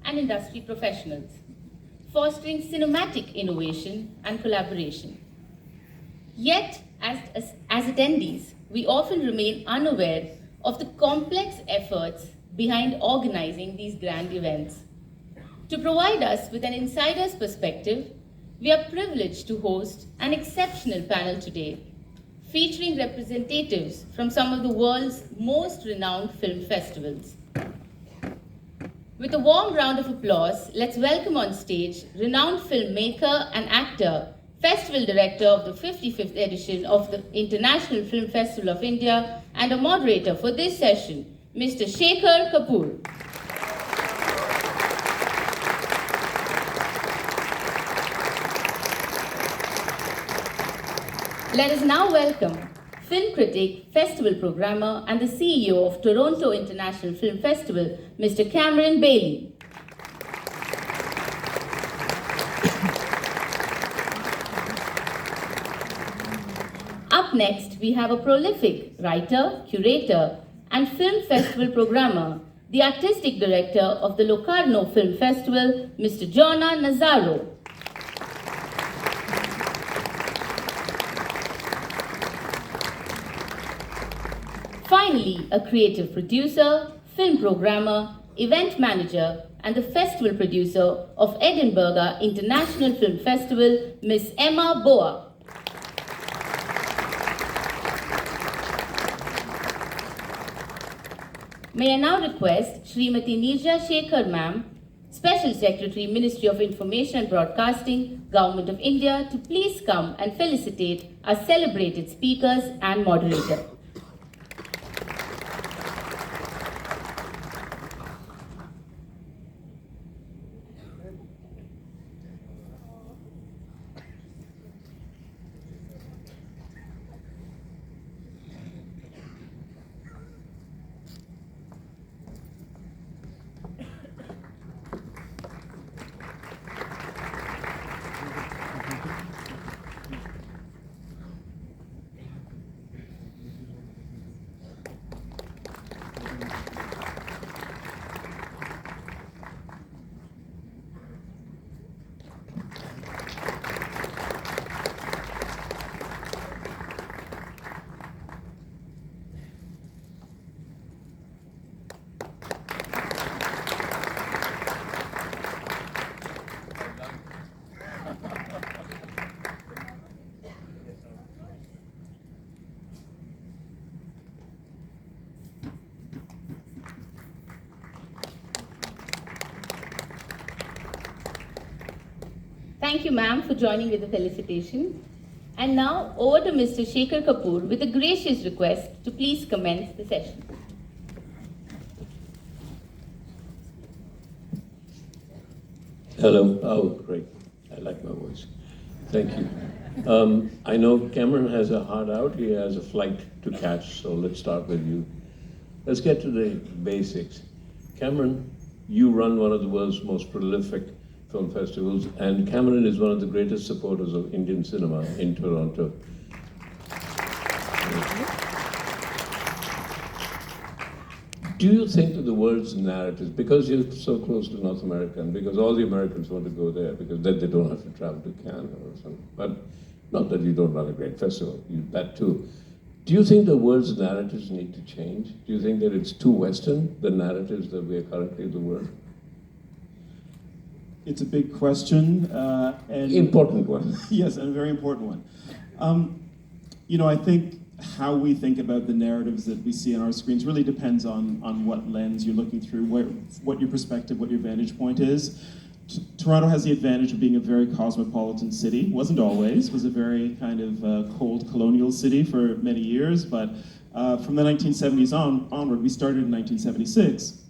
and industry professionals, fostering cinematic innovation and collaboration. Yet, as attendees, we often remain unaware of the complex efforts behind organizing these grand events. To provide us with an insider's perspective, we are privileged to host an exceptional panel today, featuring representatives from some of the world's most renowned film festivals. With a warm round of applause, let's welcome on stage renowned filmmaker and actor, Festival Director of the 55th edition of the International Film Festival of India, and a moderator for this session, Mr. Shekhar Kapur. Let us now welcome film critic, festival programmer, and the CEO of Toronto International Film Festival, Mr. Cameron Bailey. Up next, we have a prolific writer, curator, and film festival programmer, the artistic director of the Locarno Film Festival, Mr. Giona Nazzaro. Finally, a creative producer, film programmer, event manager, and the festival producer of Edinburgh International Film Festival, Miss Emma Boa. May I now request Srimati Nirja Shekhar ma'am, Special Secretary, Ministry of Information and Broadcasting, Government of India, to please come and felicitate our celebrated speakers and moderator. Thank you, ma'am, for joining with the felicitation. And now, over to Mr. Shekhar Kapur with a gracious request to please commence the session. Hello. Oh, great. I like my voice. Thank you. I know Cameron has a hard out. He has a flight to catch, so let's start with you. Let's get to the basics. Cameron, you run one of the world's most prolific film festivals, and Cameron is one of the greatest supporters of Indian cinema in Toronto. Do you think that the world's narratives, because you're so close to North America, and because all the Americans want to go there, because then they don't have to travel to Canada or something, but not that you don't run a great festival, that too. Do you think the world's narratives need to change? Do you think that it's too Western, the narratives that we are currently in the world? It's a big question. And important one. Yes, and a very important one. I think how we think about the narratives that we see on our screens really depends on what lens you're looking through, what your perspective, what your vantage point is. Toronto has the advantage of being a very cosmopolitan city. Wasn't always, was a very kind of cold colonial city for many years, but from the 1970s onward, we started in 1976,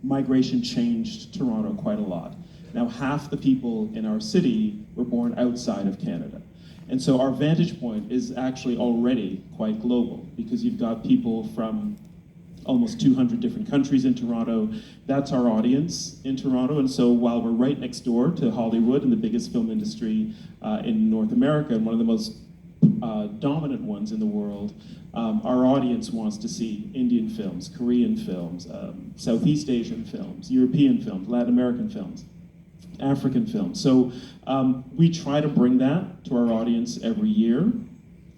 migration changed Toronto quite a lot. Now, half the people in our city were born outside of Canada. And so our vantage point is actually already quite global, because you've got people from almost 200 different countries in Toronto. That's our audience in Toronto. And so while we're right next door to Hollywood and the biggest film industry in North America, and one of the most dominant ones in the world, our audience wants to see Indian films, Korean films, Southeast Asian films, European films, Latin American films, African films. So we try to bring that to our audience every year.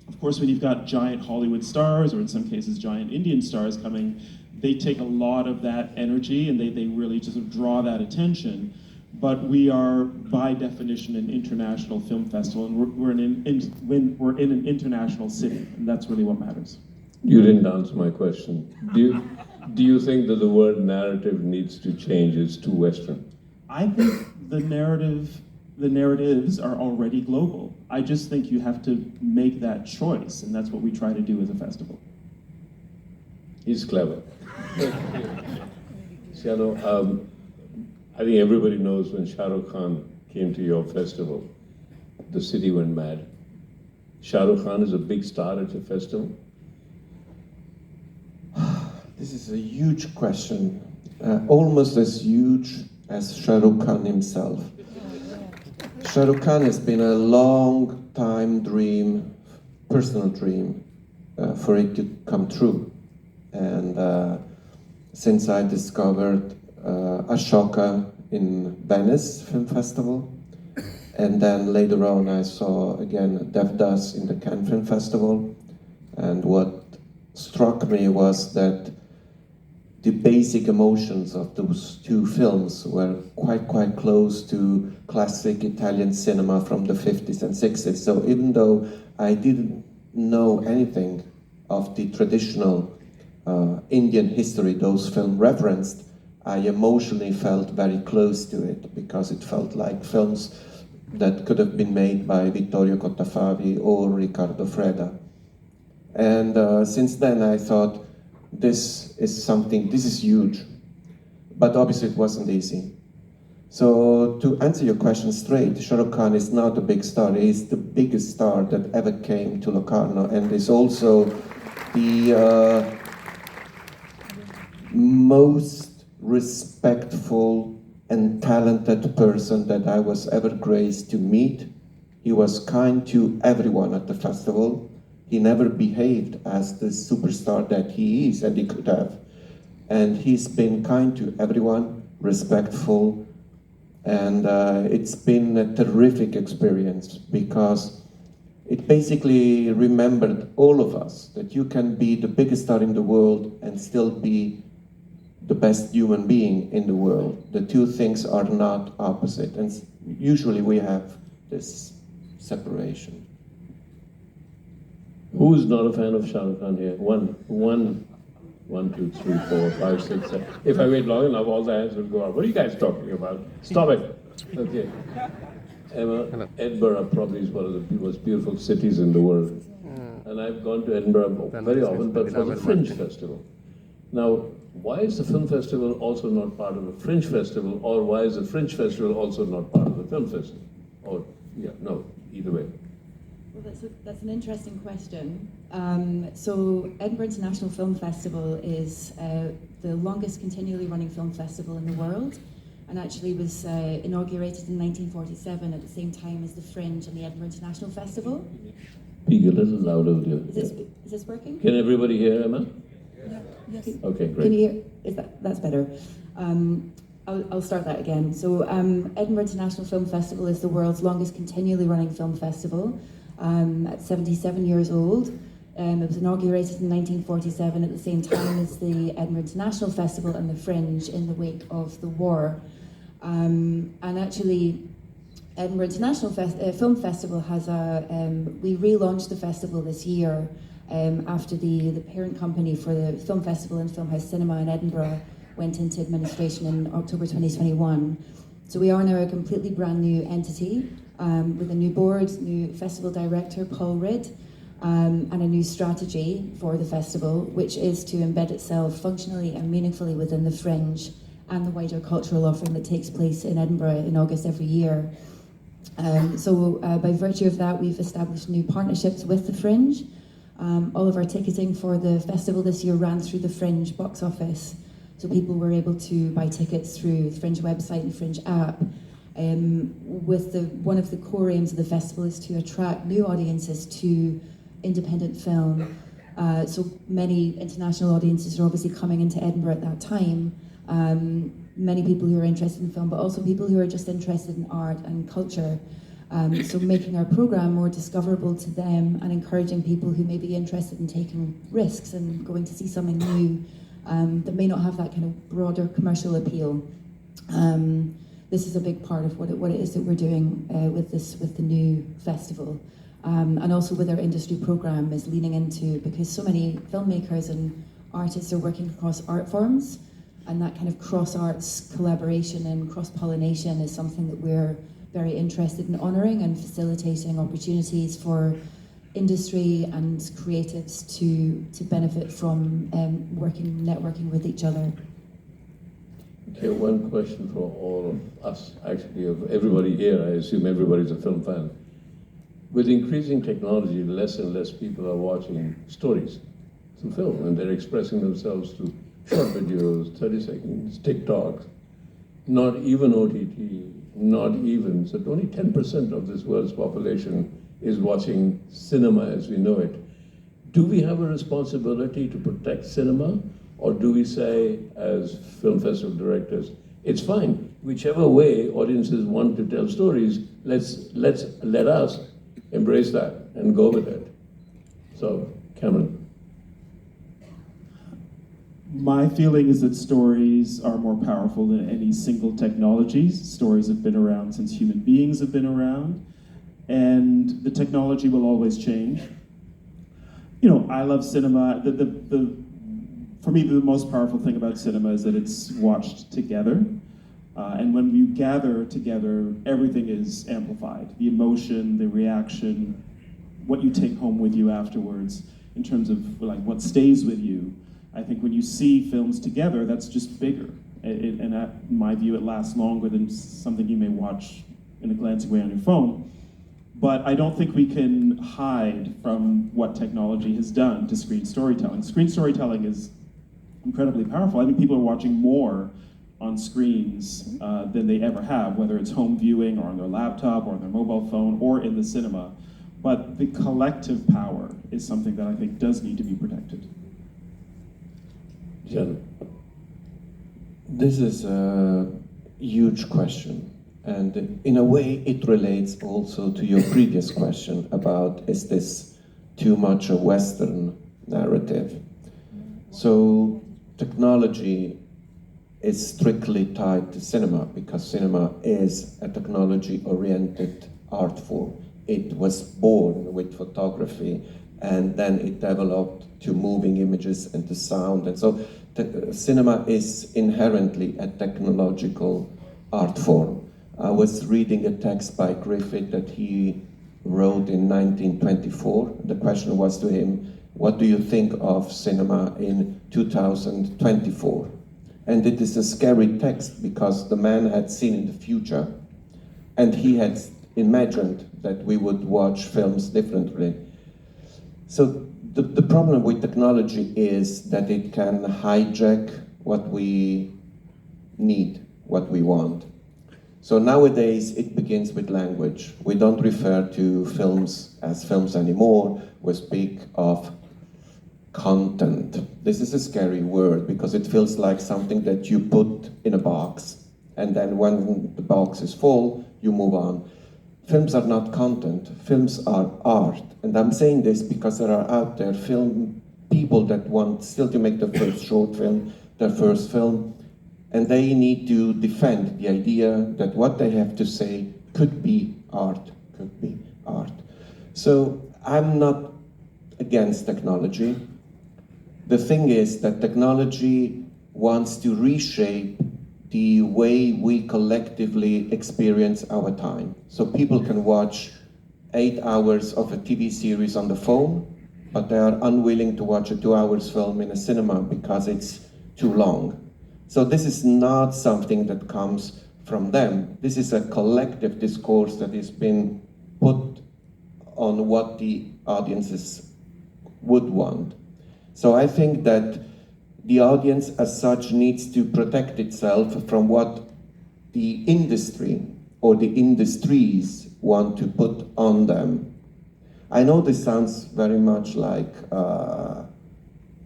Of course, when you've got giant Hollywood stars, or in some cases giant Indian stars coming, they take a lot of that energy and they really just sort of draw that attention. But we are, by definition, an international film festival, and we're in an international city, and that's really what matters. You didn't answer my question. Do you think that the word narrative needs to change? It's too Western. I think the narratives are already global. I just think you have to make that choice, and that's what we try to do as a festival. He's clever. Siano, I think everybody knows when Shah Rukh Khan came to your festival, the city went mad. Shah Rukh Khan is a big star at your festival. This is a huge question, almost as huge as Shah Rukh Khan himself. Shah Rukh Khan has been a long time dream, personal dream, for it to come true. And since I discovered Ashoka in Venice Film Festival, and then later on I saw again Devdas in the Cannes Film Festival, and what struck me was that the basic emotions of those two films were quite close to classic Italian cinema from the 50s and 60s. So even though I didn't know anything of the traditional Indian history those films referenced, I emotionally felt very close to it, because it felt like films that could have been made by Vittorio Cottafavi or Riccardo Freda. And since then I thought, this is huge. But obviously it wasn't easy. So to answer your question straight, Shah Rukh Khan is not a big star. He is the biggest star that ever came to Locarno, and is also the most respectful and talented person that I was ever graced to meet. He was kind to everyone at the festival. He never behaved as the superstar that he is, and he could have. And he's been kind to everyone, respectful, and it's been a terrific experience, because it basically remembered all of us that you can be the biggest star in the world and still be the best human being in the world. The two things are not opposite, and usually we have this separation. Who's not a fan of Shah Rukh Khan here? One, 2, 3, 4, 5, 6, 7. If I wait long enough, all the hands will go up. What are you guys talking about? Stop it. Okay. Emma, Edinburgh probably is one of the most beautiful cities in the world. And I've gone to Edinburgh very often, but for the Fringe Festival. Now, why is the film festival also not part of the Fringe Festival, or why is the Fringe Festival also not part of the film festival? Or, yeah, no, either way. Well, that's an interesting question. So Edinburgh International Film Festival is the longest continually running film festival in the world, and actually was inaugurated in 1947 at the same time as the Fringe and the Edinburgh International Festival. Speak a little louder, dear. Is this working? Can everybody hear, Emma? Yeah. Yes. Okay, great. Can you hear? That's better. I'll start that again. So Edinburgh International Film Festival is the world's longest continually running film festival. At 77 years old. It was inaugurated in 1947 at the same time as the Edinburgh International Festival and the Fringe in the wake of the war. And actually, Edinburgh International Film Festival has we relaunched the festival this year after the parent company for the film festival and Filmhouse Cinema in Edinburgh went into administration in October 2021. So we are now a completely brand new entity with a new board, new festival director, Paul Ridd, and a new strategy for the festival, which is to embed itself functionally and meaningfully within the Fringe and the wider cultural offering that takes place in Edinburgh in August every year. So by virtue of that, we've established new partnerships with the Fringe. All of our ticketing for the festival this year ran through the Fringe box office. So people were able to buy tickets through the Fringe website and Fringe app. One of the core aims of the festival is to attract new audiences to independent film. So many international audiences are obviously coming into Edinburgh at that time. Many people who are interested in film, but also people who are just interested in art and culture. So making our programme more discoverable to them and encouraging people who may be interested in taking risks and going to see something new that may not have that kind of broader commercial appeal. This is a big part of what it is that we're doing with the new festival. And also with our industry programme is leaning into, because so many filmmakers and artists are working across art forms, and that kind of cross-arts collaboration and cross-pollination is something that we're very interested in honouring and facilitating opportunities for industry and creatives to benefit from networking with each other. Okay, one question for all of us, actually, of everybody here. I assume everybody's a film fan. With increasing technology, less and less people are watching stories through film, and they're expressing themselves through short videos, 30 seconds, TikToks, not even OTT, not even. So only 10% of this world's population is watching cinema as we know it. Do we have a responsibility to protect cinema? Or do we say, as film festival directors, it's fine, whichever way audiences want to tell stories, let us embrace that and go with it. So, Cameron. My feeling is that stories are more powerful than any single technology. Stories have been around since human beings have been around, and the technology will always change. You know, I love cinema. For me, the most powerful thing about cinema is that it's watched together. And when you gather together, everything is amplified. The emotion, the reaction, what you take home with you afterwards, in terms of like what stays with you. I think when you see films together, that's just bigger. And in my view, it lasts longer than something you may watch in a glancing way on your phone. But I don't think we can hide from what technology has done to screen storytelling. Screen storytelling is incredibly powerful. I think people are watching more on screens than they ever have, whether it's home viewing or on their laptop or on their mobile phone or in the cinema. But the collective power is something that I think does need to be protected. Jeune. This is a huge question, and in a way it relates also to your previous question about, is this too much a Western narrative? So technology is strictly tied to cinema because cinema is a technology-oriented art form. It was born with photography, and then it developed to moving images and to sound. And so cinema is inherently a technological art form. I was reading a text by Griffith that he wrote in 1924. The question was to him, what do you think of cinema in 2024? And it is a scary text because the man had seen in the future and he had imagined that we would watch films differently. So the problem with technology is that it can hijack what we need, what we want. So nowadays it begins with language. We don't refer to films as films anymore. We speak of content. This is a scary word because it feels like something that you put in a box, and then when the box is full, you move on. Films are not content, films are art. And I'm saying this because there are out there film people that want still to make their first short film, their first film, and they need to defend the idea that what they have to say could be art, could be art. So I'm not against technology. The thing is that technology wants to reshape the way we collectively experience our time. So people can watch 8 hours of a TV series on the phone, but they are unwilling to watch a 2 hours film in a cinema because it's too long. So this is not something that comes from them. This is a collective discourse that has been put on what the audiences would want. So I think that the audience as such needs to protect itself from what the industry or the industries want to put on them. I know this sounds very much like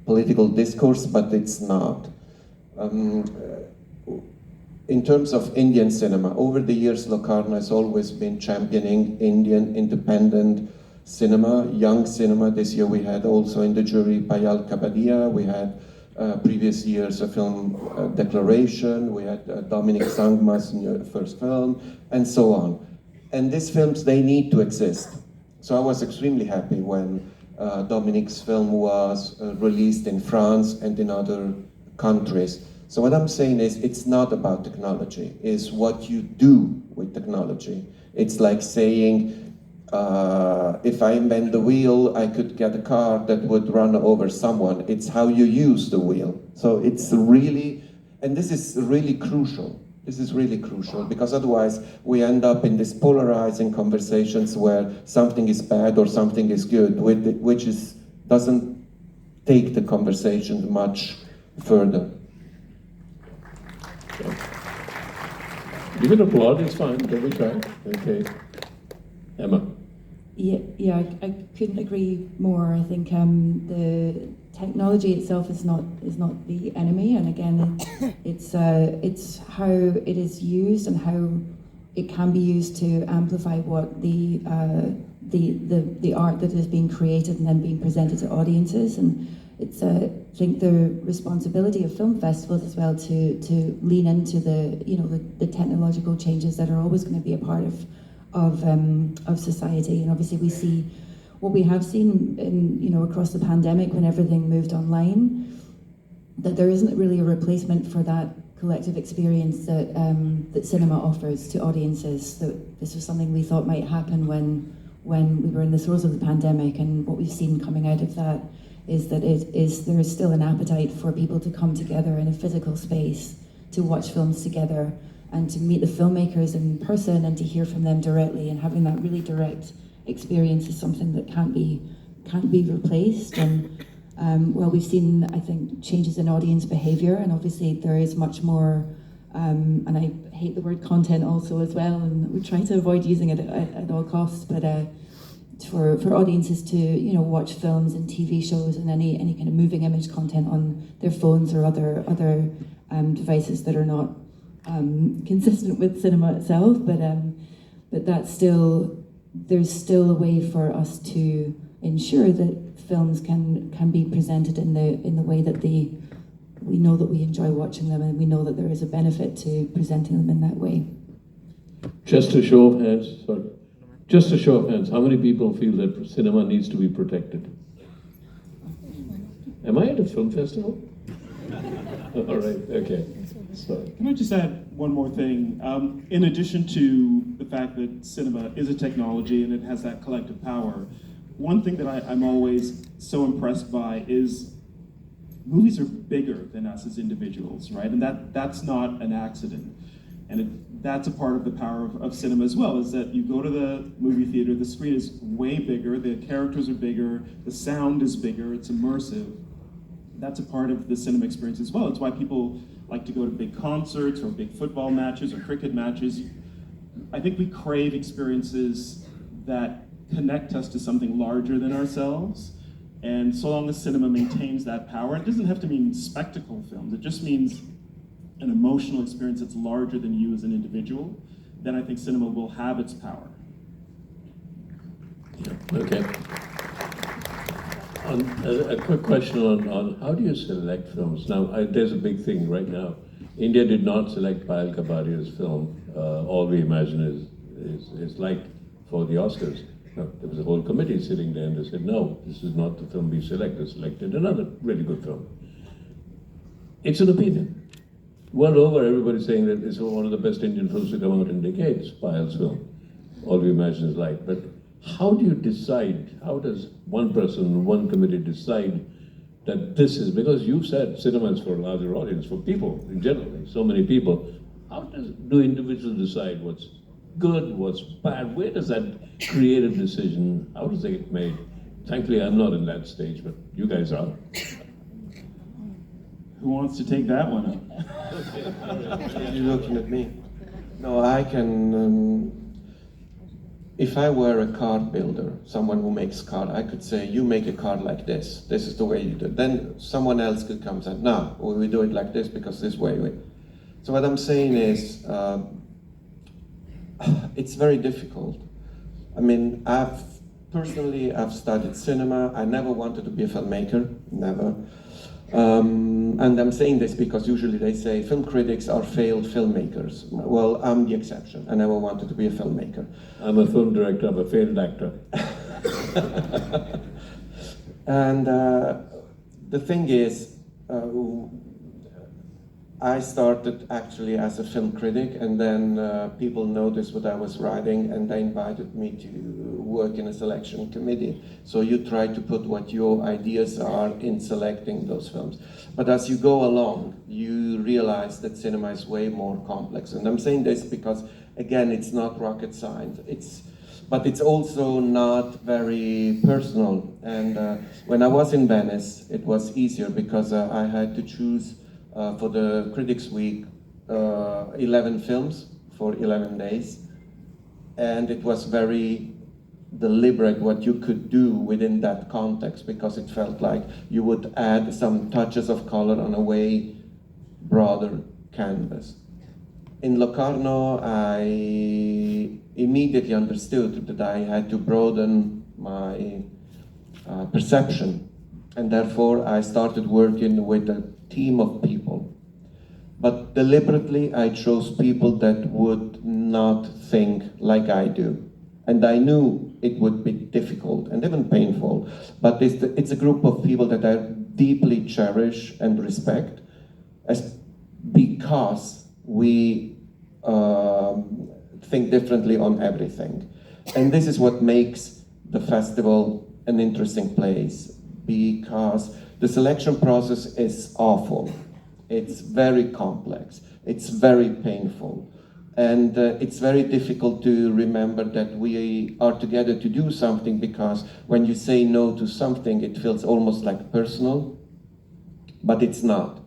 political discourse, but it's not. In terms of Indian cinema, over the years, Locarno has always been championing Indian independent cinema, young cinema. This year we had also in the jury Payal Kapadia, we had previous years a film Declaration, we had Dominic Sangma's first film, and so on. And these films, they need to exist. So I was extremely happy when Dominic's film was released in France and in other countries. So what I'm saying is, it's not about technology, it's what you do with technology. It's like saying, if I invent the wheel, I could get a car that would run over someone. It's how you use the wheel. So it's really, and this is really crucial. This is really crucial, because otherwise we end up in these polarizing conversations where something is bad or something is good, which doesn't take the conversation much further. You can applaud, it's fine, don't be shy. Okay. Emma. Yeah, I couldn't agree more. I think the technology itself is not the enemy, and again, it's how it is used and how it can be used to amplify what the art that is being created and then being presented to audiences. And it's I think the responsibility of film festivals as well to lean into the technological changes that are always going to be a part of society. And obviously we see what we have seen in across the pandemic when everything moved online, that there isn't really a replacement for that collective experience that that cinema offers to audiences. So this was something we thought might happen when we were in the throes of the pandemic, and what we've seen coming out of that is that there is still an appetite for people to come together in a physical space to watch films together and to meet the filmmakers in person and to hear from them directly, and having that really direct experience is something that can't be replaced. And well, we've seen, I think, changes in audience behavior, and obviously there is much more, and I hate the word content also as well, and we try to avoid using it at all costs, but for audiences to watch films and TV shows and any kind of moving image content on their phones or other devices that are not consistent with cinema itself, but that's there's still a way for us to ensure that films can be presented in the way that we know that we enjoy watching them, and we know that there is a benefit to presenting them in that way. Just a show of hands, sorry. Just a show of hands, how many people feel that cinema needs to be protected? Am I at a film festival? All right, okay. Sorry. Can I just add one more thing? In addition to the fact that cinema is a technology and it has that collective power, one thing that I'm always so impressed by is movies are bigger than us as individuals, right? And that's not an accident. And that's a part of the power of cinema as well, is that you go to the movie theater, the screen is way bigger, the characters are bigger, the sound is bigger, it's immersive. That's a part of the cinema experience as well. It's why people like to go to big concerts or big football matches or cricket matches. I think we crave experiences that connect us to something larger than ourselves. And so long as cinema maintains that power, it doesn't have to mean spectacle films, it just means an emotional experience that's larger than you as an individual, then I think cinema will have its power. Yeah, okay. A quick question on how do you select films? Now, there's a big thing right now. India did not select Payal Kapadia's film, All We Imagine is Light, for the Oscars. No, there was a whole committee sitting there and they said, no, this is not the film we selected. Selected another really good film. It's an opinion. World over, everybody's saying that it's one of the best Indian films to come out in decades, Payal's film, All We Imagine is Light. But how do you decide, how does one person, one committee decide that this is, because you said cinema is for a larger audience, for people in general, so many people, how do individuals decide what's good, what's bad? Where does that creative decision, how does it get made? Thankfully, I'm not in that stage, but you guys are. Who wants to take that one up? You're looking at me. No, I can. If I were a car builder, someone who makes car, I could say, you make a car like this. This is the way you do it. Then someone else could come and say, no, we do it like this because this way. So what I'm saying is, it's very difficult. I mean, I've studied cinema. I never wanted to be a filmmaker, never. And I'm saying this because usually they say film critics are failed filmmakers. Well, I'm the exception. I never wanted to be a filmmaker. I'm a film director, I'm a failed actor. And the thing is, I started actually as a film critic, and then people noticed what I was writing, and they invited me to work in a selection committee. So you try to put what your ideas are in selecting those films. But as you go along, you realize that cinema is way more complex. And I'm saying this because, again, it's not rocket science. But it's also not very personal. And when I was in Venice, it was easier because I had to choose for the Critics' Week 11 films for 11 days. And it was very deliberate what you could do within that context, because it felt like you would add some touches of color on a way broader canvas. In Locarno, I immediately understood that I had to broaden my perception, and therefore I started working with a team of people. But deliberately I chose people that would not think like I do. And I knew it would be difficult and even painful, but it's a group of people that I deeply cherish and respect, because we think differently on everything. And this is what makes the festival an interesting place, because the selection process is awful. It's very complex. It's very painful. And it's very difficult to remember that we are together to do something, because when you say no to something, it feels almost like personal, but it's not.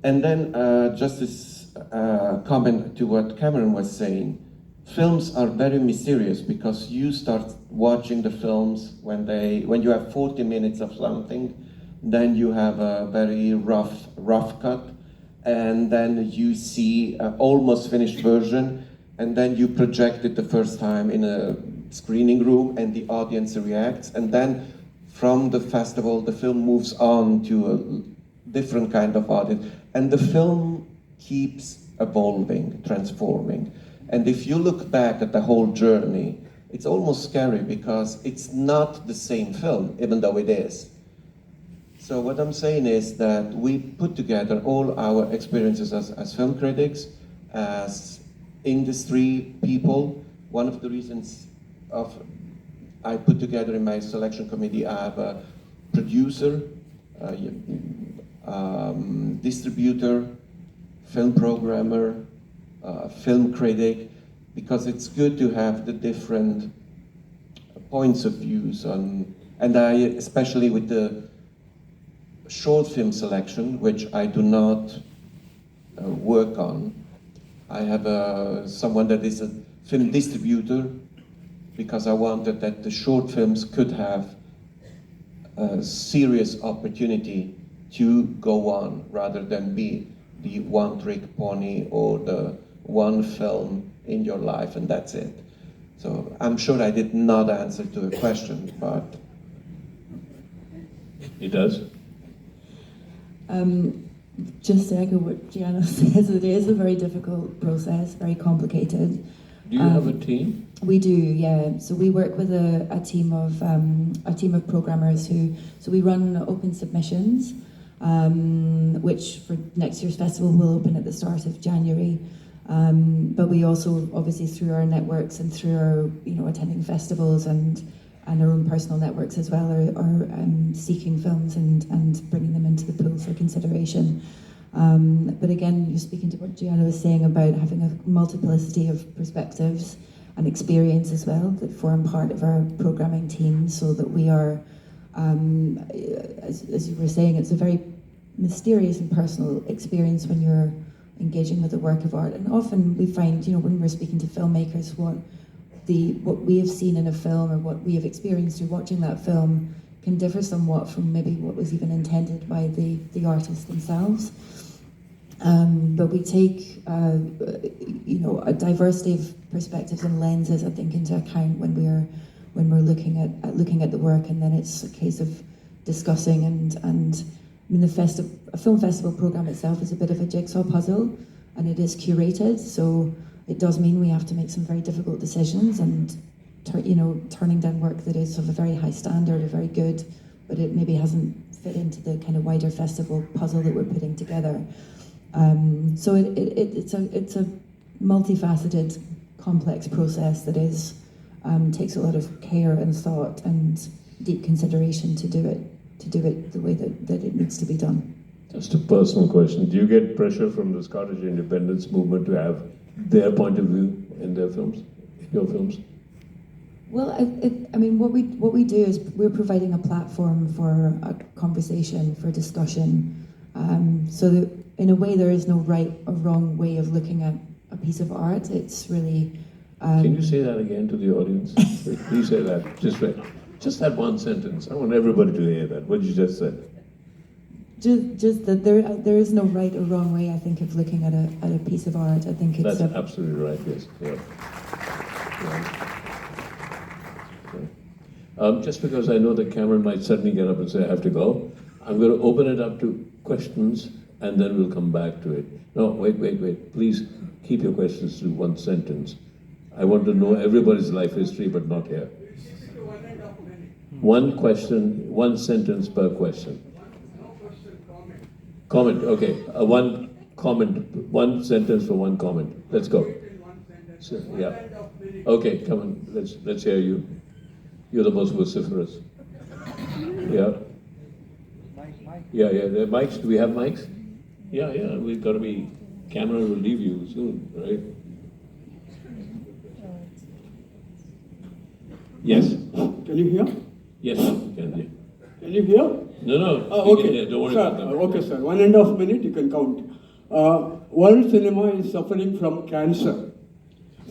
And then just this comment to what Cameron was saying, films are very mysterious, because you start watching the films when you have 40 minutes of something, then you have a very rough cut, and then you see an almost finished version, and then you project it the first time in a screening room, and the audience reacts, and then from the festival the film moves on to a different kind of audience, and the film keeps evolving, transforming. And if you look back at the whole journey, it's almost scary, because it's not the same film, even though it is. So what I'm saying is that we put together all our experiences as film critics, as industry people. One of the reasons I put together in my selection committee, I have a producer, distributor, film programmer, film critic, because it's good to have the different points of views on, and I, especially with the short film selection, which I do not work on. I have someone that is a film distributor, because I wanted that the short films could have a serious opportunity to go on, rather than be the one-trick pony or the one film in your life and that's it. So I'm sure I did not answer to a question, but... It does? Just to echo what Giona says, it is a very difficult process, very complicated. Do you have a team? We do, yeah. So we work with a team of programmers so we run open submissions, which for next year's festival will open at the start of January. But we also, obviously, through our networks and through our, attending festivals and our own personal networks as well, are seeking films and bringing them into the pool for consideration. But again, you're speaking to what Giona was saying about having a multiplicity of perspectives and experience as well that form part of our programming team, so that we are, as you were saying, it's a very mysterious and personal experience when you're engaging with the work of art. And often we find, when we're speaking to filmmakers, what we have seen in a film or what we have experienced through watching that film can differ somewhat from maybe what was even intended by the artists themselves. But we take, a diversity of perspectives and lenses, I think, into account when we're looking at the work, and then it's a case of discussing and I mean, a film festival program itself is a bit of a jigsaw puzzle, and it is curated, so it does mean we have to make some very difficult decisions, and turning down work that is of a very high standard or very good, but it maybe hasn't fit into the kind of wider festival puzzle that we're putting together. So it's a multifaceted, complex process that takes a lot of care and thought and deep consideration to do it the way that it needs to be done. Just a personal question. Do you get pressure from the Scottish independence movement to have their point of view in their films, in your films? Well, I mean, what we do is we're providing a platform for a conversation, for discussion, so that in a way there is no right or wrong way of looking at a piece of art. It's really... Can you say that again to the audience? Please say that. Just that one sentence. I want everybody to hear that. What you just said. Just that there is no right or wrong way, I think, of looking at a piece of art. I think it's... That's absolutely right, yes. Yeah. Just because I know that Cameron might suddenly get up and say, I have to go, I'm going to open it up to questions, and then we'll come back to it. No, wait. Please keep your questions to one sentence. I want to know everybody's life history, but not here. One question, one sentence per question. Comment, okay. One comment, one sentence for one comment. Let's go. So, yeah. Okay, come on, let's hear you. You're the most vociferous. Yeah. Yeah, the mics, do we have mics? Yeah, we've got to be, camera will leave you soon, right? Yes. Can you hear? Yes, you can hear. Can you hear? No. Okay. Can hear. Don't worry Sir, about that. Okay, sir. 1.5 minutes, you can count. World cinema is suffering from cancer.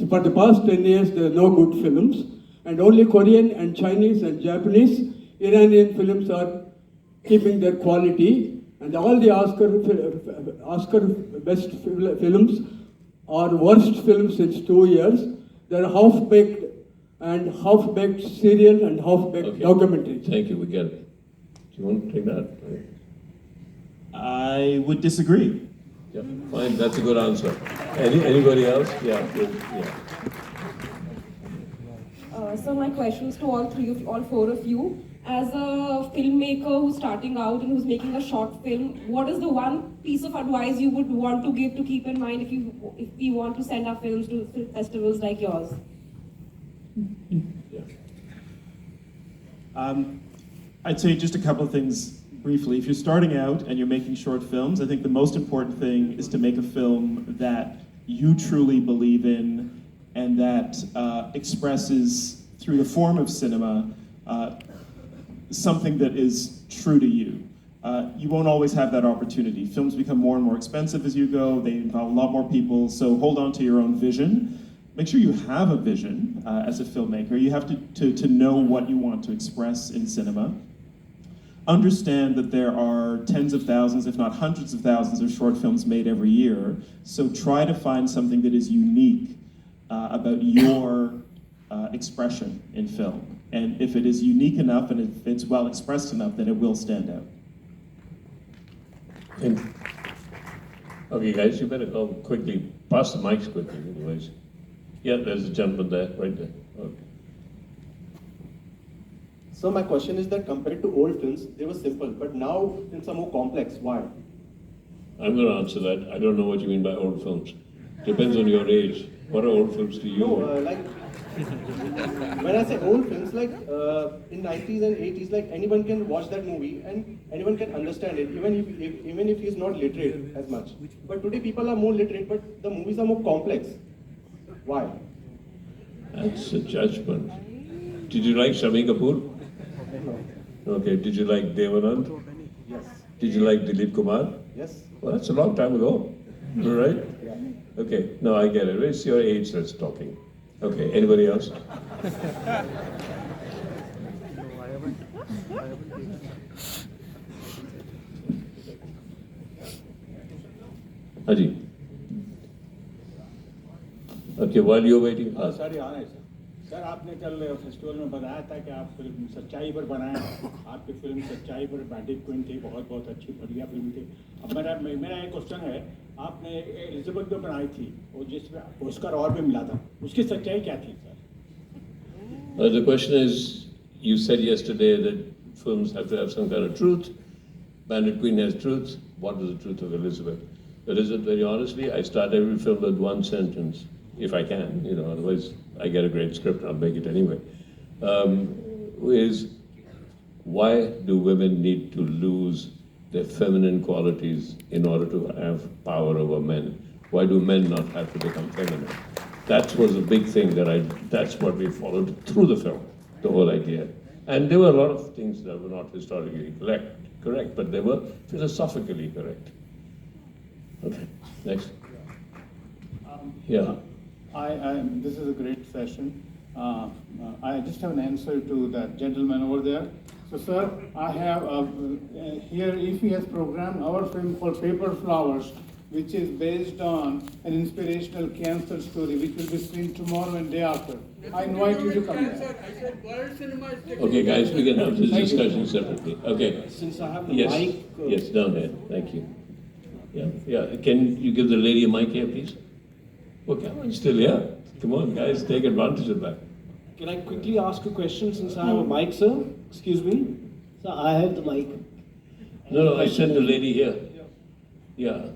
For the past 10 years, there are no good films, and only Korean and Chinese and Japanese, Iranian films are keeping their quality, and all the Oscar best films are worst films since 2 years. They're half-baked serial and half-baked documentaries. Thank you, we get it. Do you want to take that? I would disagree. Yeah, fine, that's a good answer. Anybody else? Yeah, good. Yeah. So my questions to all four of you. As a filmmaker who's starting out and who's making a short film, what is the one piece of advice you would want to give to keep in mind if we want to send our films to festivals like yours? Yeah. I'd say just a couple of things briefly. If you're starting out and you're making short films, I think the most important thing is to make a film that you truly believe in and that expresses, through the form of cinema, something that is true to you. You won't always have that opportunity. Films become more and more expensive as you go. They involve a lot more people, so hold on to your own vision. Make sure you have a vision as a filmmaker. You have to know what you want to express in cinema. Understand that there are tens of thousands, if not hundreds of thousands of short films made every year, so try to find something that is unique about your expression in film. And if it is unique enough and if it's well expressed enough, then it will stand out. Okay, guys, you better go quickly. Pass the mics quickly, anyways. Yeah, there's a gentleman there, right there. Okay. So my question is that compared to old films, they were simple, but now films are more complex. Why? I'm going to answer that. I don't know what you mean by old films. Depends on your age. What are old films to you? No, like when I say old films, like in 90s and 80s, like anyone can watch that movie and anyone can understand it, even if he's not literate as much. But today people are more literate, but the movies are more complex. Why? That's a judgment. Did you like Shami Kapur? Okay. Did you like Devanand? Yes. Did you like Dilip Kumar? Yes. Well, that's a long time ago. Right? Okay, no, I get it. It's your age that's talking. Okay, anybody else? Haji. Okay, while you're waiting. Sir यहाँ है sir आपने कल festival में बताया था कि आप film सच्चाई पर बनाए आपकी फिल्म सच्चाई पर बैंडिट क्वीन थी बहुत बहुत अच्छी बढ़िया फिल्म थी अब मेरा एक क्वेश्चन है आपने एलिजाबेथ जो बनाई थी वो जिसमें ऑस्कर और भी मिला था उसकी सच्चाई क्या थी sir? The question is, you said yesterday that films have to have some kind of truth. Bandit Queen has truth. What is the truth of Elizabeth? Elizabeth, very honestly, I start every film with one sentence, if I can, otherwise I get a great script, I'll make it anyway. Is why do women need to lose their feminine qualities in order to have power over men? Why do men not have to become feminine? That was a big thing that's what we followed through the film, the whole idea. And there were a lot of things that were not historically correct, but they were philosophically correct. Okay, next. Yeah. This is a great session. I just have an answer to that gentleman over there. So, sir, I have here IFFI has programmed our film called Paper Flowers, which is based on an inspirational cancer story, which will be screened tomorrow and day after. I invite you to come there. I said world cinema is taking. Okay, guys, we can have this discussion separately. Okay. Since I have the Yes. mic. Yes, down there. Thank you. Yeah. Can you give the lady a mic here, please? Okay, it's still here. Come on, guys, take advantage of that. Can I quickly ask a question since I have a mic, sir? Excuse me. Sir, I have the mic. No, I said the lady here. Yeah.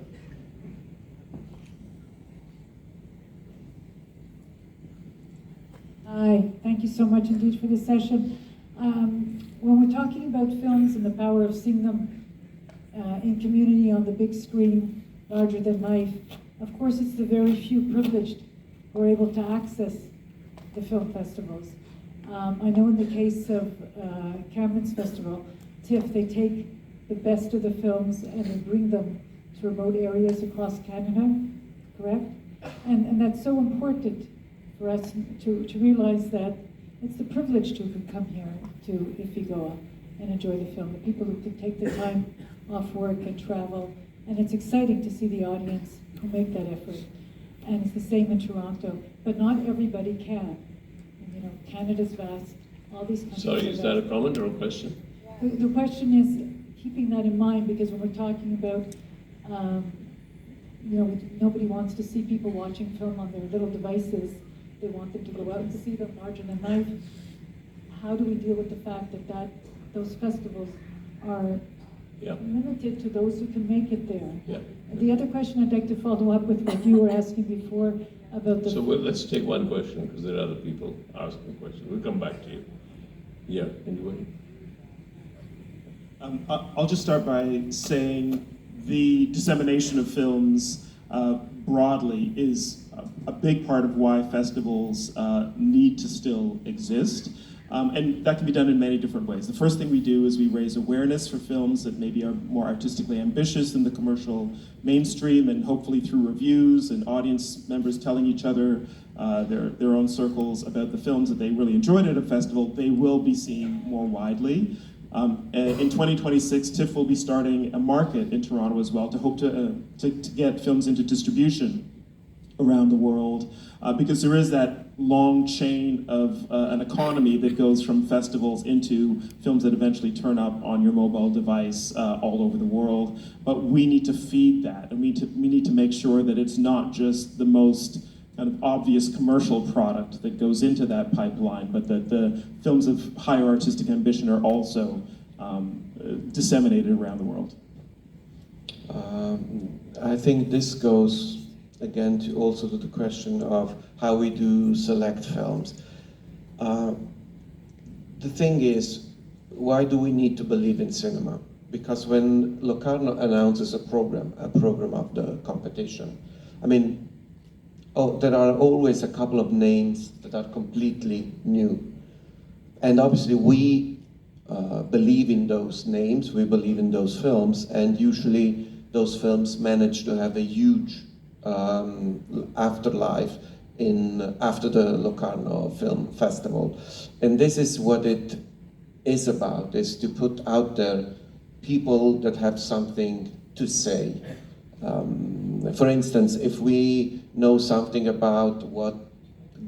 Hi, thank you so much indeed for this session. When we're talking about films and the power of seeing them in community on the big screen, larger than life, of course it's the very few privileged who are able to access the film festivals. I know in the case of Cameron's festival, TIFF, they take the best of the films and they bring them to remote areas across Canada, correct? And that's so important for us to realize that it's the privileged who can come here to IFFI and enjoy the film, the people who can take the time off work and travel. And it's exciting to see the audience who make that effort. And it's the same in Toronto, but not everybody can. And, Canada's vast, all these countries. Sorry, is that a comment or a question? The question is keeping that in mind, because when we're talking about, nobody wants to see people watching film on their little devices. They want them to go out and see them larger than life. How do we deal with the fact that those festivals are limited to those who can make it there? Yeah. The other question I'd like to follow up with what you were asking before about the... So let's take one question, because there are other people asking questions. We'll come back to you. Yeah, anybody? I'll just start by saying the dissemination of films broadly is a big part of why festivals need to still exist. And that can be done in many different ways. The first thing we do is we raise awareness for films that maybe are more artistically ambitious than the commercial mainstream, and hopefully through reviews and audience members telling each other their own circles about the films that they really enjoyed at a festival, they will be seen more widely. In 2026, TIFF will be starting a market in Toronto as well to hope to get films into distribution around the world, because there is that long chain of an economy that goes from festivals into films that eventually turn up on your mobile device all over the world. But we need to feed that, and we need to make sure that it's not just the most kind of obvious commercial product that goes into that pipeline, but that the films of higher artistic ambition are also disseminated around the world. I think this goes again to the question of how we do select films. The thing is, why do we need to believe in cinema? Because when Locarno announces a program of the competition, there are always a couple of names that are completely new. And obviously we believe in those names, we believe in those films, and usually those films managed to have a huge afterlife after the Locarno Film Festival. And this is what it is about, is to put out there people that have something to say. For instance, if we know something about what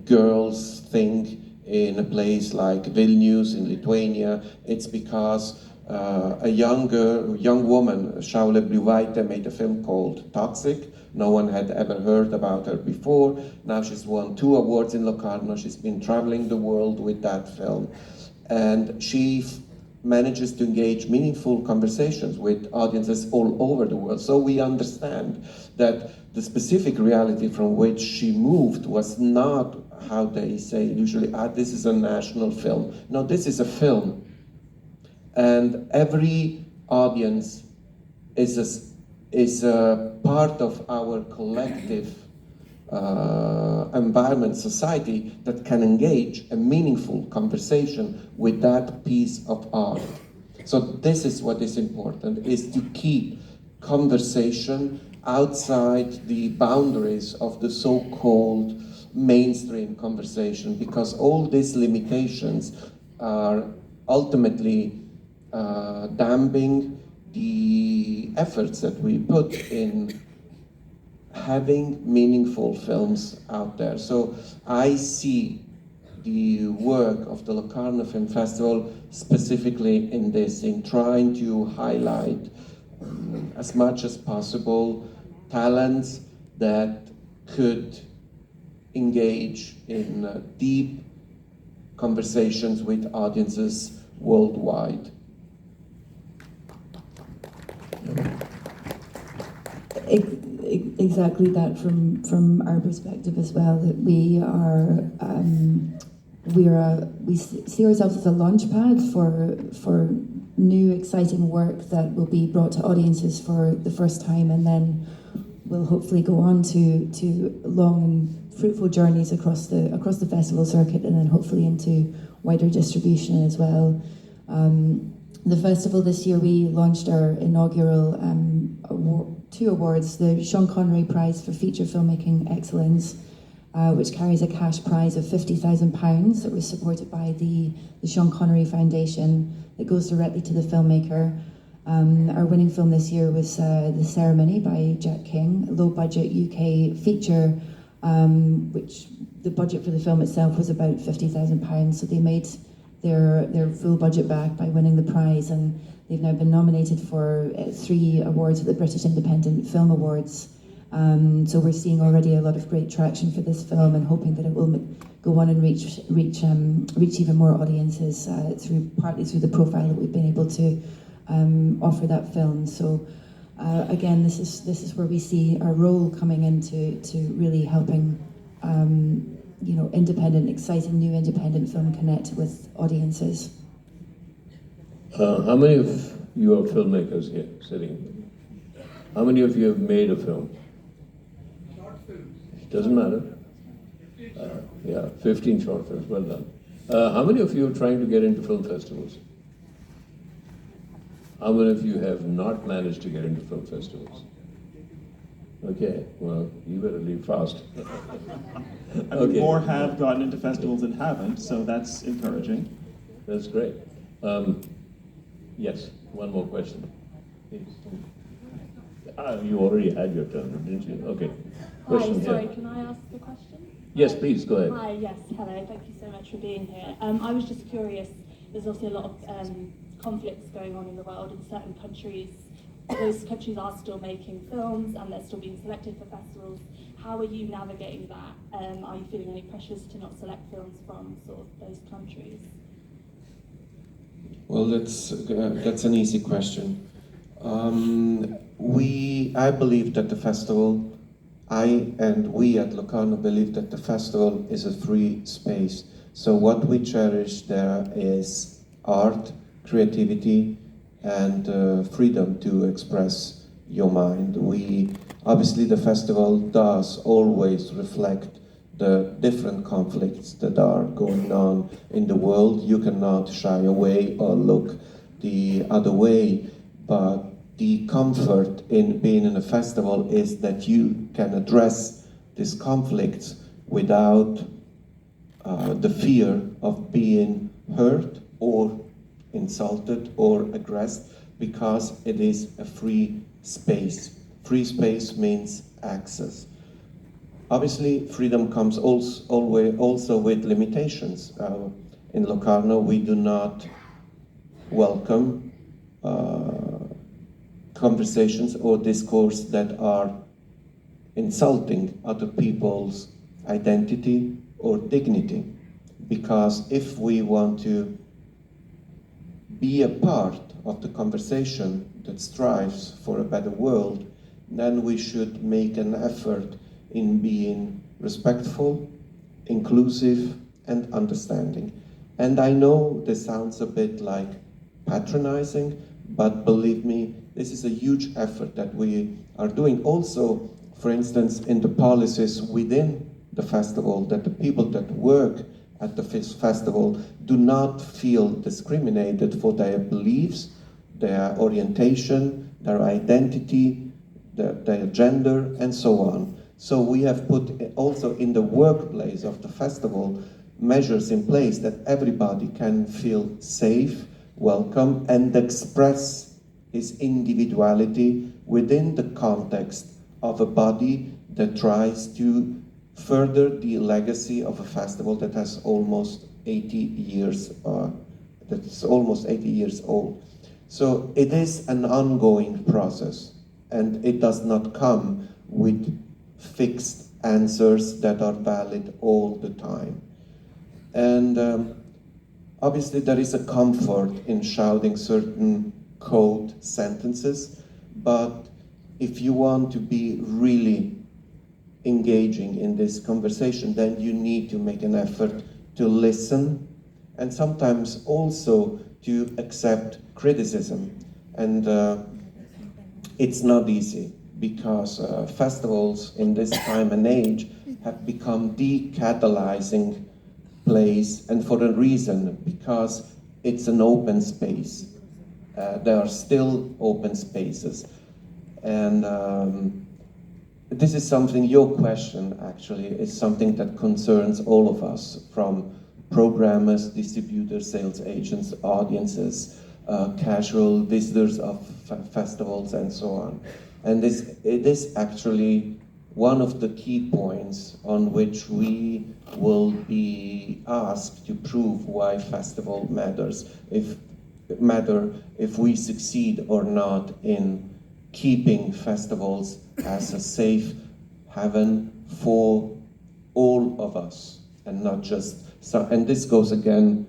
girls think in a place like Vilnius in Lithuania, it's because a young woman, Shaule Bliuvaitė, made a film called Toxic. No one had ever heard about her before. Now she's won 2 awards in Locarno. She's been traveling the world with that film. And she manages to engage meaningful conversations with audiences all over the world. So we understand that the specific reality from which she moved was not how they say usually, this is a national film. No, this is a film. And every audience is a part of our collective environment, society, that can engage a meaningful conversation with that piece of art. So this is what is important, is to keep conversation outside the boundaries of the so-called mainstream conversation, because all these limitations are ultimately damping the efforts that we put in having meaningful films out there. So I see the work of the Locarno Film Festival specifically in this, in trying to highlight as much as possible talents that could engage in deep conversations with audiences worldwide. Exactly that from our perspective as well, that we see ourselves as a launch pad for new exciting work that will be brought to audiences for the first time, and then will hopefully go on to long and fruitful journeys across the festival circuit, and then hopefully into wider distribution as well. The festival this year, we launched our inaugural 2 awards, the Sean Connery Prize for Feature Filmmaking Excellence, which carries a cash prize of £50,000 that was supported by the Sean Connery Foundation, that goes directly to the filmmaker. Our winning film this year was The Ceremony by Jack King, a low-budget UK feature, which the budget for the film itself was about £50,000, so they made their full budget back by winning the prize, and they've now been nominated for 3 awards at the British Independent Film Awards. So we're seeing already a lot of great traction for this film, and hoping that it will go on and reach even more audiences partly through the profile that we've been able to offer that film. So again, this is where we see our role coming into really helping exciting new independent film connect with audiences. How many of you are filmmakers here sitting? How many of you have made a film? Short films. Doesn't matter. 15 short films, well done. How many of you are trying to get into film festivals? How many of you have not managed to get into film festivals? Okay, well, you better leave fast. Okay. More have gotten into festivals than haven't, so that's encouraging. That's great. Yes, one more question. Please. You already had your turn, didn't you? Okay. Question Hi, sorry, here. can I ask a question? Yes, please, go ahead. Hi, yes, hello, thank you so much for being here. I was just curious, there's also a lot of conflicts going on in the world in certain countries. Those countries are still making films and they're still being selected for festivals. How are you navigating that? Are you feeling any pressures to not select films from sort of those countries? Well, that's an easy question. I believe that the festival, we at Locarno believe that the festival is a free space. So what we cherish there is art, creativity, and freedom to express your mind. Obviously the festival does always reflect the different conflicts that are going on in the world. You cannot shy away or look the other way, but the comfort in being in a festival is that you can address these conflicts without the fear of being hurt or insulted or aggressed, because it is a free space. Free space means access. Obviously, freedom comes also with limitations. In Locarno, we do not welcome conversations or discourse that are insulting other people's identity or dignity. Because if we want to be a part of the conversation that strives for a better world, then we should make an effort in being respectful, inclusive, and understanding. And I know this sounds a bit like patronizing, but believe me, this is a huge effort that we are doing. Also, for instance, in the policies within the festival, that the people that work at the festival do not feel discriminated for their beliefs, their orientation, their identity, their gender, and so on. So we have put also in the workplace of the festival measures in place that everybody can feel safe, welcome, and express his individuality within the context of a body that tries to further the legacy of a festival that has almost 80 years, that's almost 80 years old. So it is an ongoing process, and it does not come with fixed answers that are valid all the time. And obviously there is a comfort in shouting certain code sentences, but if you want to be really engaging in this conversation, then you need to make an effort to listen, and sometimes also to accept criticism. And it's not easy, because festivals in this time and age have become the catalyzing place, and for a reason, because it's an open space. There are still open spaces. And this is something, your question actually, is something that concerns all of us, from programmers, distributors, sales agents, audiences, casual visitors of festivals, and so on. And it is actually one of the key points on which we will be asked to prove why festival matters, if we succeed or not in keeping festivals as a safe haven for all of us, and not just some. And this goes again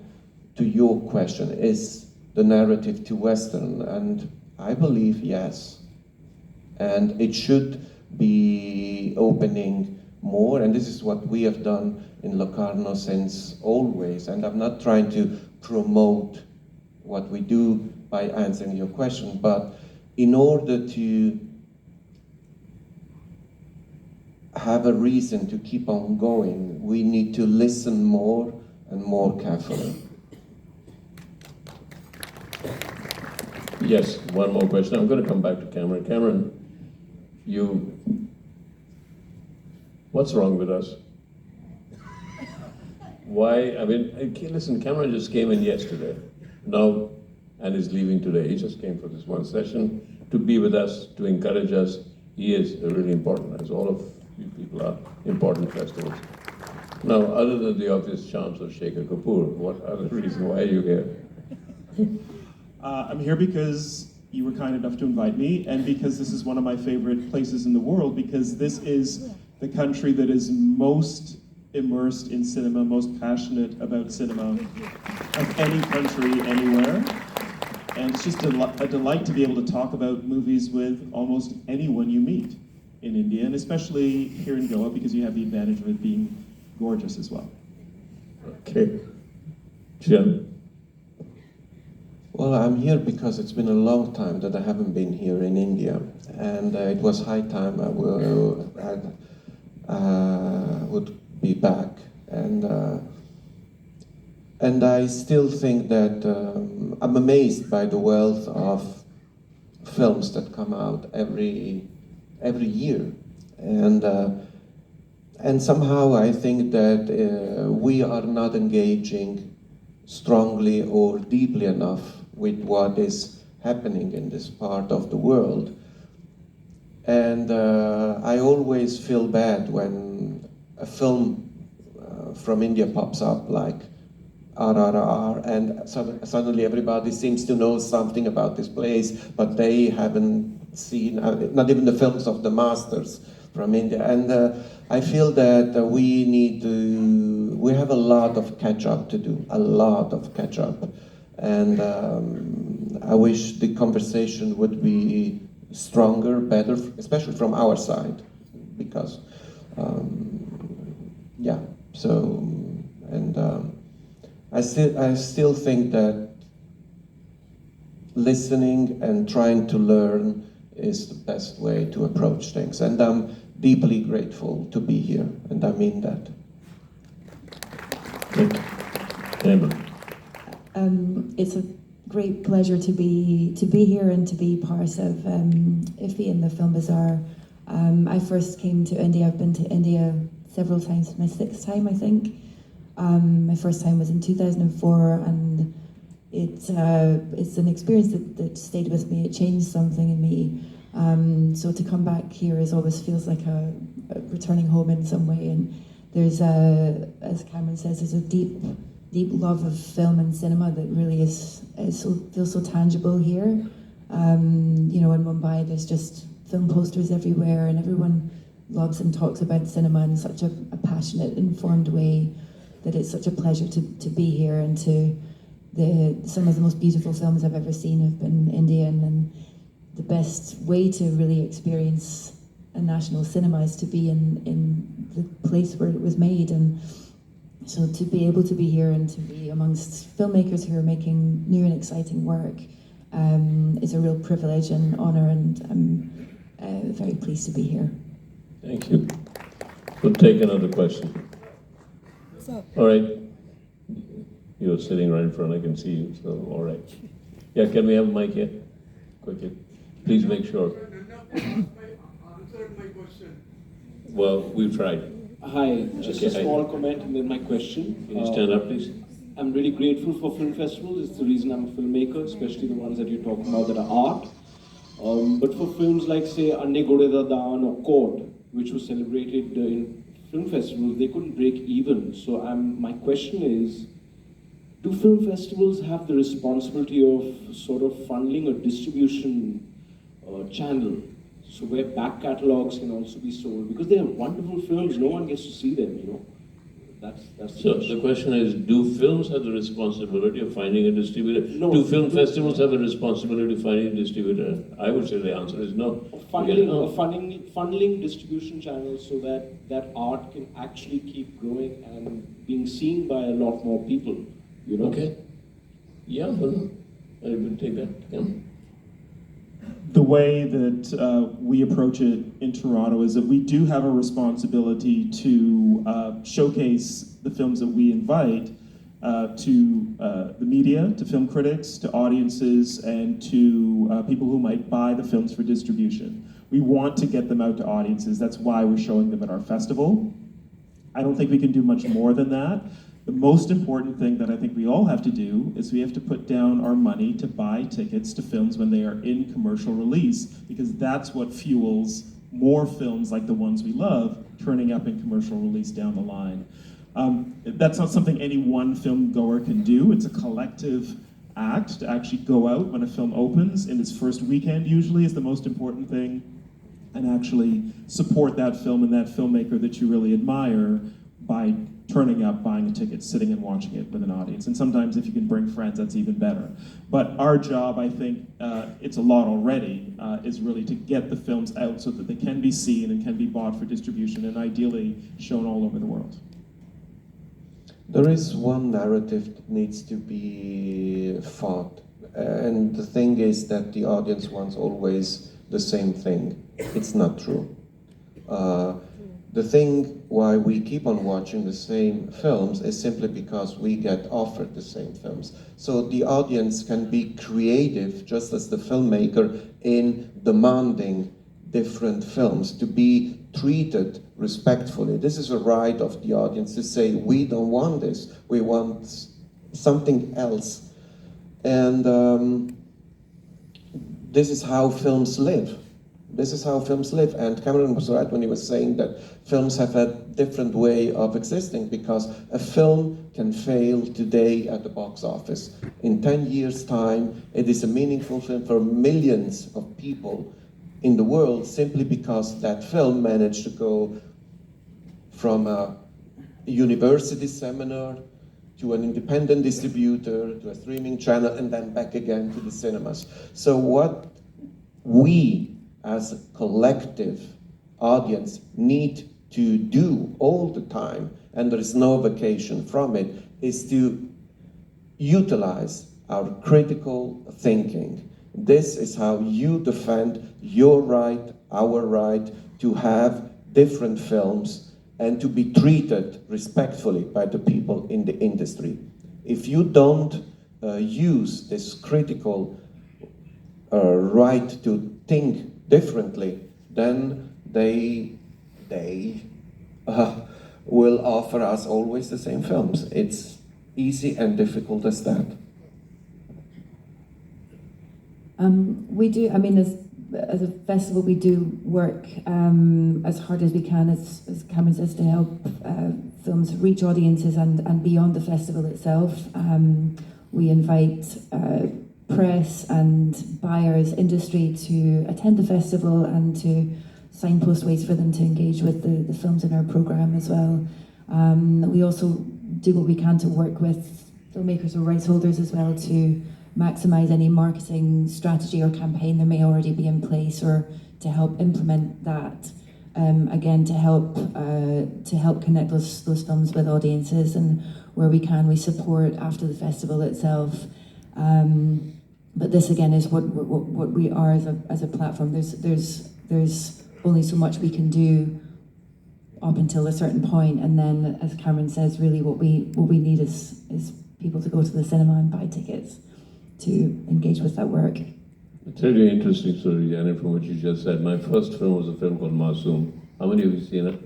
to your question, is the narrative too Western? And I believe yes. And it should be opening more, and this is what we have done in Locarno since always. And I'm not trying to promote what we do by answering your question, but in order to have a reason to keep on going, we need to listen more and more carefully. Yes, one more question. I'm going to come back to Cameron. Cameron, what's wrong with us? Why? I mean, listen, Cameron just came in yesterday, now, and is leaving today. He just came for this one session to be with us, to encourage us. He is really important, as all of you people are important festivals. Now, other than the obvious charms of Shekhar Kapur, what other reason why are you here? I'm here because you were kind enough to invite me, and because this is one of my favorite places in the world, because this is the country that is most immersed in cinema, most passionate about cinema of any country, anywhere. And it's just a delight to be able to talk about movies with almost anyone you meet in India, and especially here in Goa, because you have the advantage of it being gorgeous as well. Okay. Jeune? Well, I'm here because it's been a long time that I haven't been here in India, and it was high time I would be back. And I still think that I'm amazed by the wealth of films that come out every year, and somehow I think that we are not engaging strongly or deeply enough with what is happening in this part of the world. And I always feel bad when a film from India pops up like RRR, and suddenly everybody seems to know something about this place, but they haven't seen, not even the films of the masters from India. And I feel that we have a lot of catch up to do, a lot of catch up. And I wish the conversation would be stronger, better, especially from our side, because, yeah, so, and I still think that listening and trying to learn is the best way to approach things. And I'm deeply grateful to be here, and I mean that. It's a great pleasure to be here and to be part of IFFI and the Film Bazaar. I first came to India. I've been to India several times. My 6th time, I think. My first time was in 2004, and it's an experience that stayed with me. It changed something in me. So to come back here always feels like a returning home in some way. And there's as Cameron says, there's a deep love of film and cinema that really feels so tangible here. You know, in Mumbai, there's just film posters everywhere, and everyone loves and talks about cinema in such a passionate, informed way that it's such a pleasure to be here. And some of the most beautiful films I've ever seen have been Indian, and the best way to really experience a national cinema is to be in the place where it was made. And so to be able to be here and to be amongst filmmakers who are making new and exciting work is a real privilege and honor, and I'm very pleased to be here. Thank you. We'll take another question. All right. You're sitting right in front, I can see you, so all right. Yeah, can we have a mic here? Quickly. Please make sure. Well, we've tried. Hi, just a small comment and then my question. Can you stand up, please? I'm really grateful for film festivals. It's the reason I'm a filmmaker, especially the ones that you're talking about that are art. But for films like, say, Ande Gode Da Daan or Court, which was celebrated in film festivals, they couldn't break even. So my question is, do film festivals have the responsibility of sort of funneling a distribution channel, so where back catalogs can also be sold? Because they are wonderful films, no one gets to see them, you know. That's So the question is, do films have the responsibility of finding a distributor? No. Do film festivals have the responsibility of finding a distributor? I would say the answer is no. Funneling distribution channels so that art can actually keep growing and being seen by a lot more people, you know? Okay. Yeah, well, I would take that. Yeah. The way that we approach it in Toronto is that we do have a responsibility to showcase the films that we invite to the media, to film critics, to audiences, and to people who might buy the films for distribution. We want to get them out to audiences. That's why we're showing them at our festival. I don't think we can do much more than that. The most important thing that I think we all have to do is we have to put down our money to buy tickets to films when they are in commercial release, because that's what fuels more films like the ones we love turning up in commercial release down the line. That's not something any one film goer can do. It's a collective act to actually go out when a film opens in its first weekend usually is the most important thing, and actually support that film and that filmmaker that you really admire by turning up, buying a ticket, sitting and watching it with an audience. And sometimes if you can bring friends, that's even better. But our job, I think, it's a lot already, is really to get the films out so that they can be seen and can be bought for distribution and ideally shown all over the world. There is one narrative that needs to be fought. And the thing is that the audience wants always the same thing. It's not true. The thing why we keep on watching the same films is simply because we get offered the same films. So the audience can be creative, just as the filmmaker, in demanding different films, to be treated respectfully. This is a right of the audience to say, we don't want this, we want something else. And this is how films live. This is how films live. And Cameron was right when he was saying that films have a different way of existing, because a film can fail today at the box office. In 10 years' time, it is a meaningful film for millions of people in the world, simply because that film managed to go from a university seminar to an independent distributor, to a streaming channel, and then back again to the cinemas. So what we as a collective audience need to do all the time, and there is no vacation from it, is to utilize our critical thinking. This is how you defend your right, our right, to have different films and to be treated respectfully by the people in the industry. If you don't use this critical right to think differently, then they will offer us always the same films. It's easy and difficult as that. We do, I mean, as a festival, we do work as hard as we can, as Cameron says, to help films reach audiences and beyond the festival itself. We invite press and buyers, industry to attend the festival and to signpost ways for them to engage with the films in our programme as well. We also do what we can to work with filmmakers or rights holders as well to maximise any marketing strategy or campaign that may already be in place, or to help implement that. Again, to help connect those films with audiences, and where we can, we support after the festival itself. But this again is what we are as a platform. There's only so much we can do up until a certain point, and then, as Cameron says, really what we need is people to go to the cinema and buy tickets to engage with that work. It's a really interesting story, Janet, from what you just said. My first film was a film called Masoom. How many of you seen it?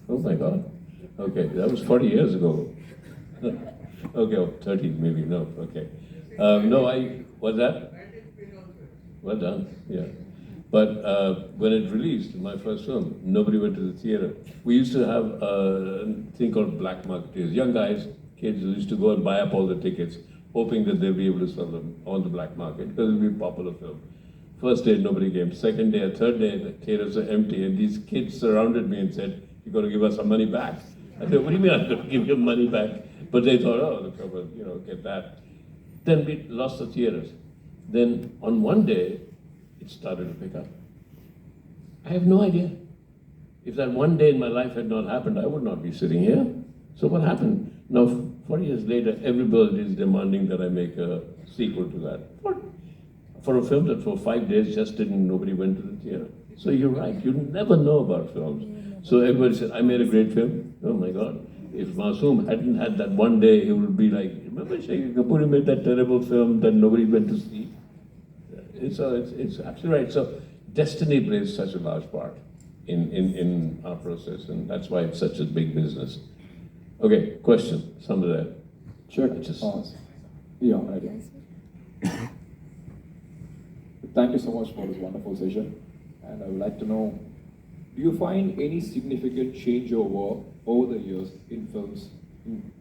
Oh my God. Okay, that was 40 years ago. Okay, or 30 maybe, no, okay. What's that? Well done, yeah. But when it released, my first film, nobody went to the theater. We used to have a thing called black marketeers. Young guys, kids who used to go and buy up all the tickets, hoping that they'll be able to sell them on the black market because it'll be a popular film. First day, nobody came. Second day, third day, the theaters are empty, and these kids surrounded me and said, "You're going to give us some money back." I said, "What do you mean I'm going to give you money back?" But they thought, "Oh, the trouble, get that." Then we lost the theaters. Then on one day, it started to pick up. I have no idea. If that one day in my life had not happened, I would not be sitting here. So what happened? Now, 40 years later, everybody is demanding that I make a sequel to that. For a film that for 5 days just nobody went to the theater. So you're right, you never know about films. So everybody said, I made a great film. Oh my God. If Masoom hadn't had that one day, he would be like, remember Shekhar Kapur made that terrible film that nobody went to see? It's absolutely right. So destiny plays such a large part in our process, and that's why it's such a big business. Okay, question, somebody there. Sure. Yeah, right. Thank you so much for this wonderful session. And I would like to know, do you find any significant changeover over the years in films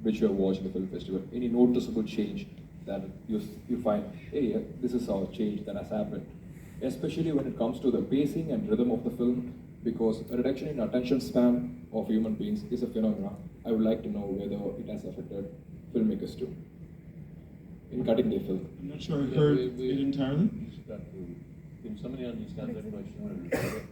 which you have watched in the film festival? Any noticeable change that you find, hey, this is our change that has happened? Especially when it comes to the pacing and rhythm of the film, because a reduction in attention span of human beings is a phenomenon. I would like to know whether it has affected filmmakers too, in cutting their film. I'm not sure I heard it entirely. Can somebody understand that question?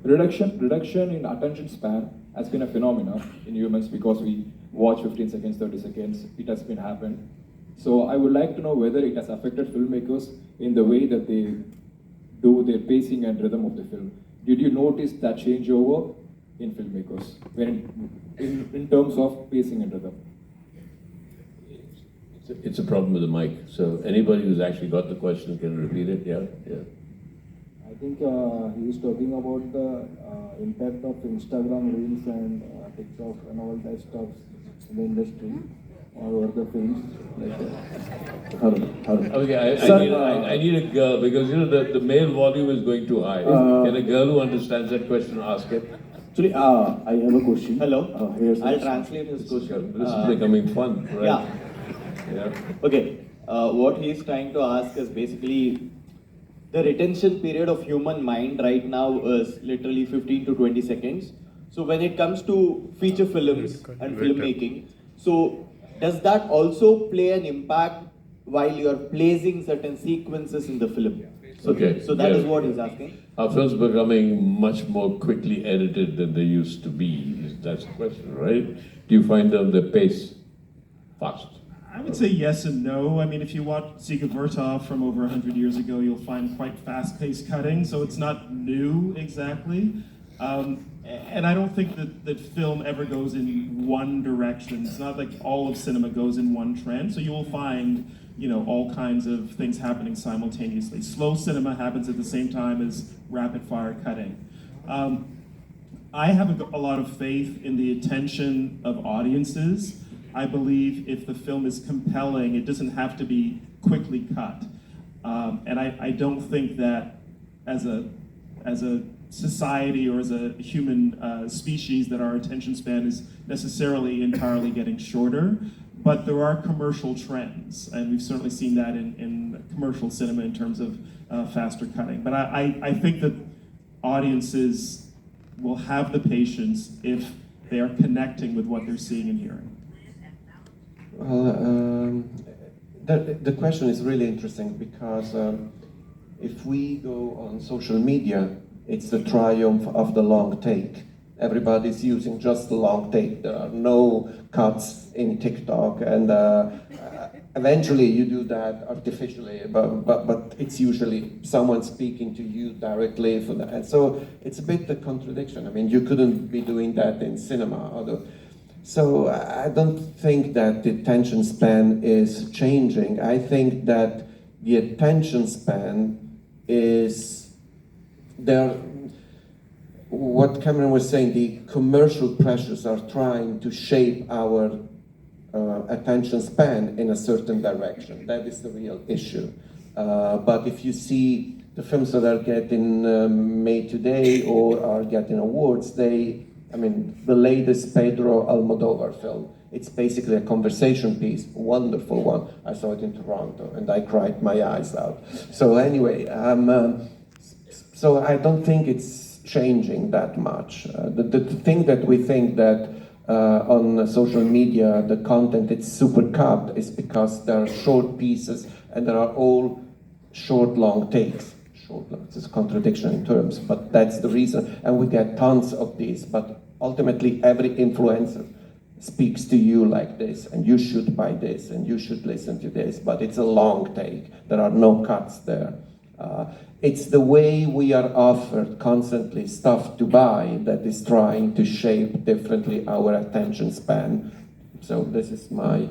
Reduction in attention span has been a phenomenon in humans because we watch 15 seconds, 30 seconds, it has been happened. So I would like to know whether it has affected filmmakers in the way that they do their pacing and rhythm of the film. Did you notice that changeover in filmmakers in terms of pacing and rhythm? It's a problem with the mic. So anybody who's actually got the question can repeat it. Yeah, yeah. I think he was talking about the impact of Instagram Reels and TikTok and all that stuff in the industry or the films. Okay, I need a girl because the male volume is going too high. Can a girl who understands that question ask it? Actually, I have a question. Hello. I'll translate his question. This is becoming fun, right? Yeah. Yeah. Okay. What he's trying to ask is basically the retention period of human mind right now is literally 15 to 20 seconds. So when it comes to feature films and filmmaking, so does that also play an impact while you are placing certain sequences in the film? So, Okay. So that is what he's asking. Are films becoming much more quickly edited than they used to be? That's the question, right? Do you find them the pace fast? I would say yes and no. I mean, if you watch Ziga Vertov from over 100 years ago, you'll find quite fast-paced cutting, so it's not new exactly. And I don't think that film ever goes in one direction. It's not like all of cinema goes in one trend, so you will find, all kinds of things happening simultaneously. Slow cinema happens at the same time as rapid-fire cutting. I have a lot of faith in the attention of audiences. I believe if the film is compelling, it doesn't have to be quickly cut. And I don't think that as a society or as a human species that our attention span is necessarily entirely getting shorter. But there are commercial trends, and we've certainly seen that in commercial cinema in terms of faster cutting. But I think that audiences will have the patience if they are connecting with what they're seeing and hearing. Well, the question is really interesting because if we go on social media, it's the triumph of the long take. Everybody's using just the long take. There are no cuts in TikTok, and eventually you do that artificially, but it's usually someone speaking to you directly. And so it's a bit the contradiction. I mean, you couldn't be doing that in cinema, although. So I don't think that the attention span is changing. I think that the attention span is there. What Cameron was saying, the commercial pressures are trying to shape our attention span in a certain direction. That is the real issue. But if you see the films that are getting made today or are getting awards, the latest Pedro Almodovar film, it's basically a conversation piece, wonderful one. I saw it in Toronto and I cried my eyes out. So anyway, so I don't think it's changing that much. The thing that we think that on social media the content is super cut is because there are short pieces and there are all short long takes. It's a contradiction in terms, but that's the reason. And we get tons of these, but ultimately every influencer speaks to you like this, and you should buy this, and you should listen to this, but it's a long take. There are no cuts there. It's the way we are offered constantly stuff to buy that is trying to shape differently our attention span. So this is my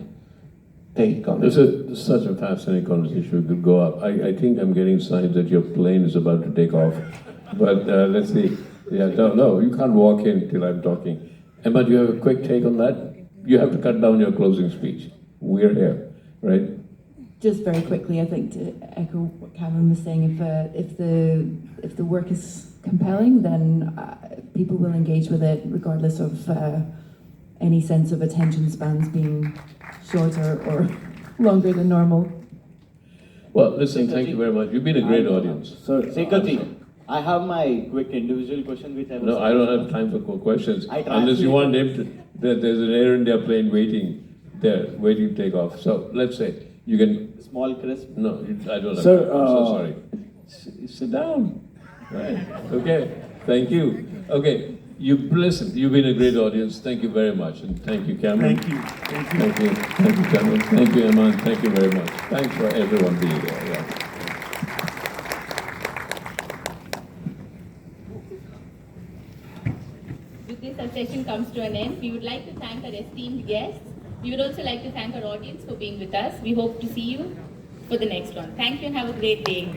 take on This is such a fascinating conversation. We could go up. I think I'm getting signs that your plane is about to take off. But let's see. Yeah, no, you can't walk in till I'm talking. Emma, do you have a quick take on that? You have to cut down your closing speech. We're here, right? Just very quickly, I think to echo what Cameron was saying, if the work is compelling, then people will engage with it regardless of any sense of attention spans being shorter or longer than normal. Well, listen, thank you very much. You've been a great audience. So, Shekhar, I have my quick individual question which I was... No, I don't have time for questions. Unless you want him to... There's an Air India plane waiting there, waiting to take off. So, let's say, you can... Small crisp? No, I don't have Sir, time. I'm so sorry. Sit down. Right. Okay, thank you. Okay, you've been a great audience. Thank you very much. And thank you, Cameron. Thank you. Thank you. Thank you, Cameron. Thank you, Emma. Thank you very much. Thanks for everyone being here. Yeah. With this, our session comes to an end. We would like to thank our esteemed guests. We would also like to thank our audience for being with us. We hope to see you for the next one. Thank you and have a great day.